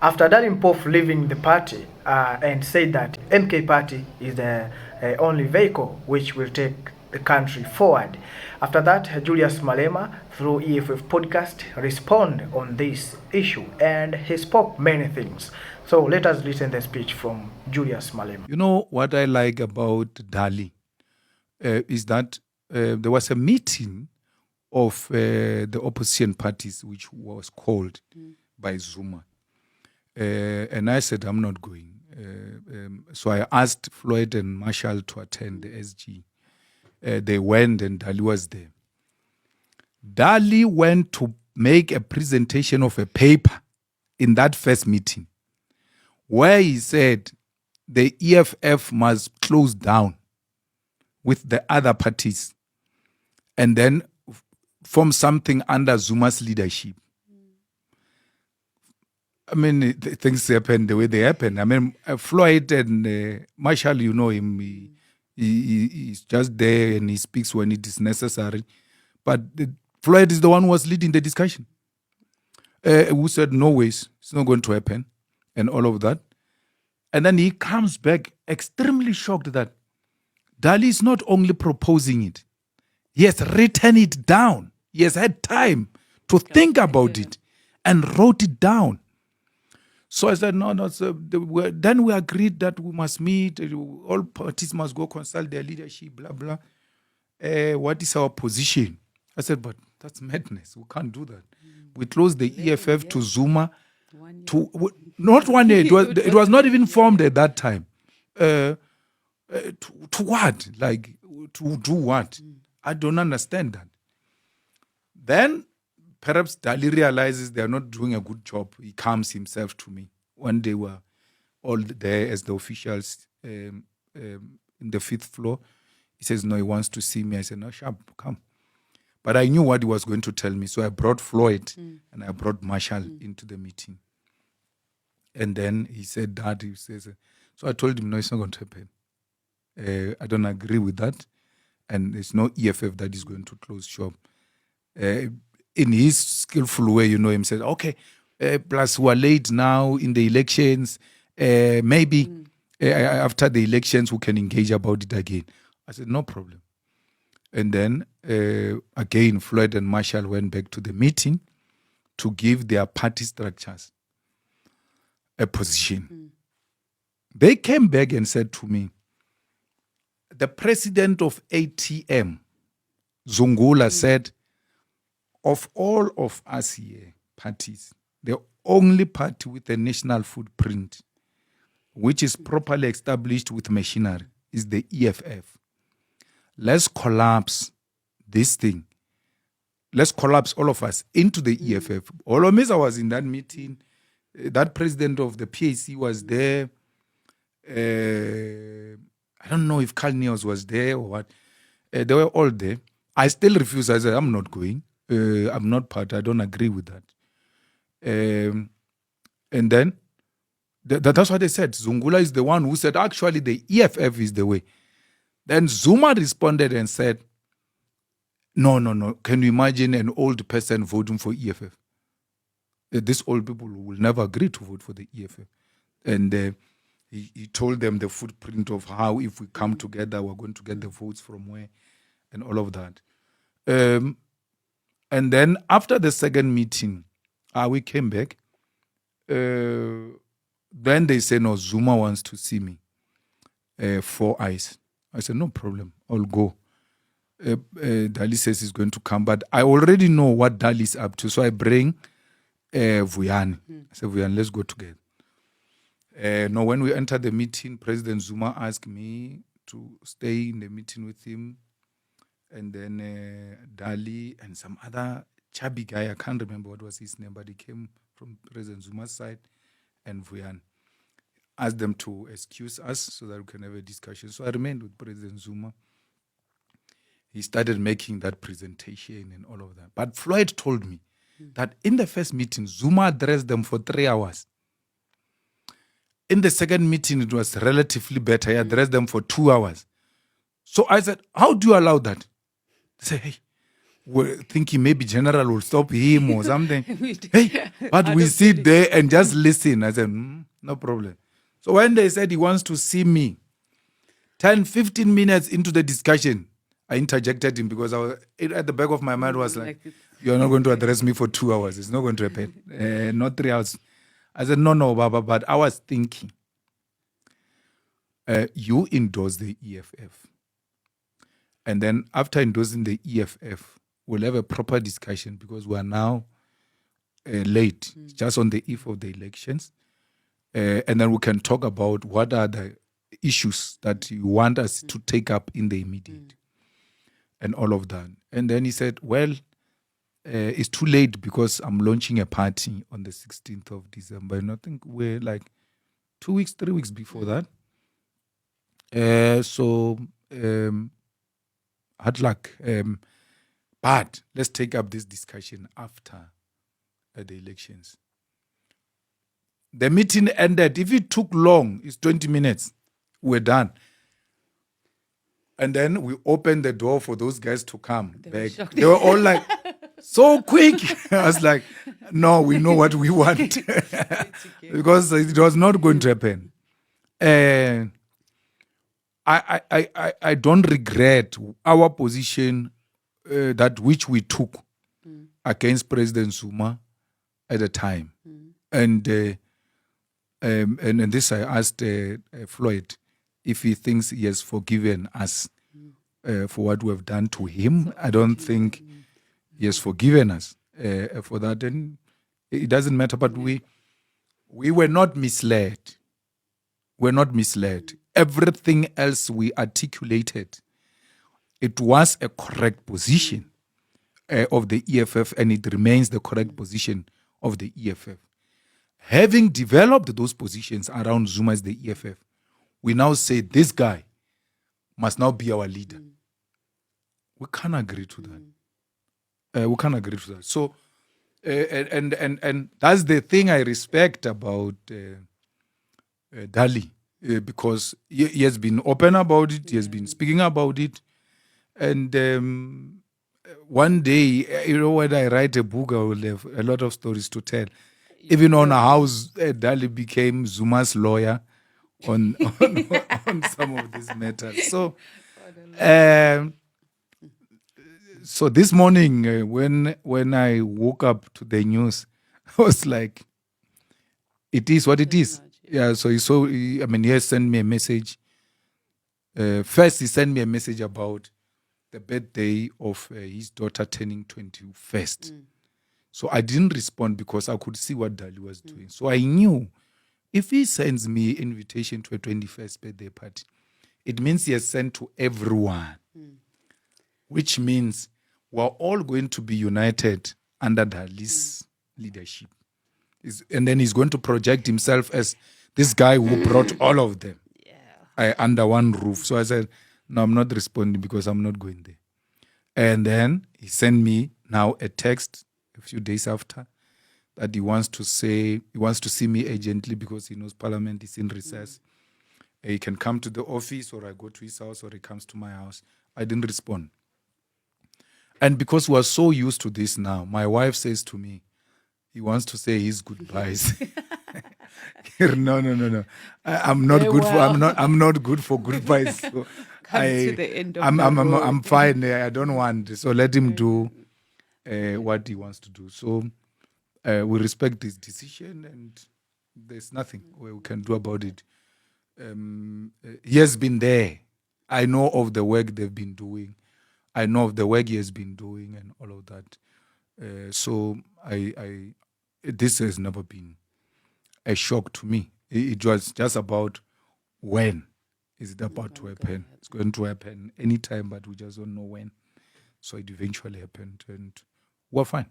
After Dali Mpofu leaving the party and said that MK party is the only vehicle which will take the country forward. After that, Julius Malema, through EFF podcast, responded on this issue and he spoke many things. So let us listen to the speech from Julius Malema. You know what I like about Dali is that there was a meeting of the opposition parties which was called by Zuma. And I said, I'm not going. So I asked Floyd and Marshall to attend the SG. They went and Dali was there. Dali went to make a presentation of a paper in that first meeting where he said the EFF must close down with the other parties and then form something under Zuma's leadership. I mean, things happen the way they happen. I mean, Floyd and Marshall, you know him, he's just there and he speaks when it is necessary. But Floyd is the one who was leading the discussion. Who said, no ways, it's not going to happen, and all of that. And then he comes back extremely shocked that Dali is not only proposing it, he has written it down. He has had time to think about it and wrote it down. So I said, no. So then we agreed that we must meet, all parties must go consult their leadership, blah, blah. What is our position? I said, but that's madness. We can't do that. We closed the EFF to Zuma. Not 1 year. It was not even formed at that time. To what? Like, to do what? I don't understand that. Then perhaps Dali realizes they are not doing a good job. He comes himself to me when they were all there as the officials in the 5th floor. He says, no, he wants to see me. I said, no, sharp, come. But I knew what he was going to tell me. So I brought Floyd and I brought Marshall into the meeting. And then he said that. He says, so I told him, no, it's not going to happen. I don't agree with that. And there's no EFF that is going to close shop. In his skillful way, you know, him said, okay, plus we are late now in the elections. Maybe after the elections, we can engage about it again. I said, no problem. And then, again, Floyd and Marshall went back to the meeting to give their party structures a position. They came back and said to me, the president of ATM, Zungula, said, of all of us here, parties, the only party with a national footprint, which is properly established with machinery, is the EFF. Let's collapse this thing. Let's collapse all of us into the EFF. All of us, I was in that meeting. That president of the PAC was there. I don't know if Carl Neos was there or what. They were all there. I still refuse. I said, I'm not going. I'm not part. I don't agree with that. And then that's what they said. Zungula is the one who said, actually, the EFF is the way. Then Zuma responded and said, no. Can you imagine an old person voting for EFF? These old people will never agree to vote for the EFF. And he told them the footprint of how, if we come together, we're going to get the votes from where, and all of that. And then after the second meeting, we came back. Then they said, no, Zuma wants to see me. 4 eyes. I said, no problem, I'll go. Dali says he's going to come, but I already know what Dali is up to. So I bring Vuyani. I said, Vuyani, let's go together. Now, when we entered the meeting, President Zuma asked me to stay in the meeting with him. And then Dali and some other chubby guy, I can't remember what was his name, but he came from President Zuma's side, and Vuyani asked them to excuse us so that we can have a discussion. So I remained with President Zuma. He started making that presentation and all of that. But Floyd told me that in the first meeting, Zuma addressed them for 3 hours. In the second meeting, it was relatively better. He addressed them for 2 hours. So I said, how do you allow that? They say, hey, were thinking maybe general will stop him or something. Hey, but we sit there and just listen. I said, no problem. So when they said he wants to see me, 10, 15 minutes into the discussion, I interjected him because at the back of my mind was like, you're not going to address me for 2 hours. It's not going to happen. Not 3 hours. I said, no, Baba, but I was thinking, you endorse the EFF. And then after endorsing the EFF, we'll have a proper discussion because we are now late, just on the eve of the elections. And then we can talk about what are the issues that you want us to take up in the immediate and all of that. And then he said, well, it's too late because I'm launching a party on the 16th of December. And I think we're like 2 weeks, 3 weeks before that. So hard luck. But let's take up this discussion after the elections. The meeting ended. If it took long, it's 20 minutes. We're done. And then we opened the door for those guys to come back. They were all like, so quick. I was like, no, we know what we want. Because it was not going to happen. And I don't regret our position that which we took against President Zuma at the time. And this I asked Floyd if he thinks he has forgiven us for what we have done to him. I don't think he has forgiven us for that. And it doesn't matter, but we were not misled. We're not misled. Everything else we articulated, it was a correct position of the EFF, and it remains the correct position of the EFF. Having developed those positions around Zuma as the EFF, we now say this guy must now be our leader. We can't agree to that. We can't agree to that. So, and that's the thing I respect about Dali, because he has been open about it. He has been speaking about it. And one day, when I write a book, I will have a lot of stories to tell. Even on how Dali became Zuma's lawyer on some of these matters. So this morning, when I woke up to the news, I was like, it is what it is. Yeah, so he has sent me a message. First, he sent me a message about the birthday of his daughter turning 21st. So I didn't respond because I could see what Dali was doing. So I knew if he sends me invitation to a 21st birthday party, it means he has sent to everyone, which means we're all going to be united under Dali's leadership. And then he's going to project himself as this guy who brought all of them under one roof. So I said, no, I'm not responding because I'm not going there. And then he sent me now a text a few days after that he wants to see me urgently because he knows Parliament is in recess. He can come to the office, or I go to his house, or he comes to my house. I didn't respond. And because we are so used to this now, my wife says to me, he wants to say his goodbyes. No. I'm not good for. I'm not good for goodbyes. So to the end of I'm fine. I don't want. So let him do what he wants to do. So we respect his decision, and there's nothing we can do about it. He has been there. I know of the work they've been doing. I know of the work he has been doing and all of that. So this has never been a shock to me. It was just about when is it about to happen. It's going to happen anytime, but we just don't know when. So it eventually happened, and we're fine.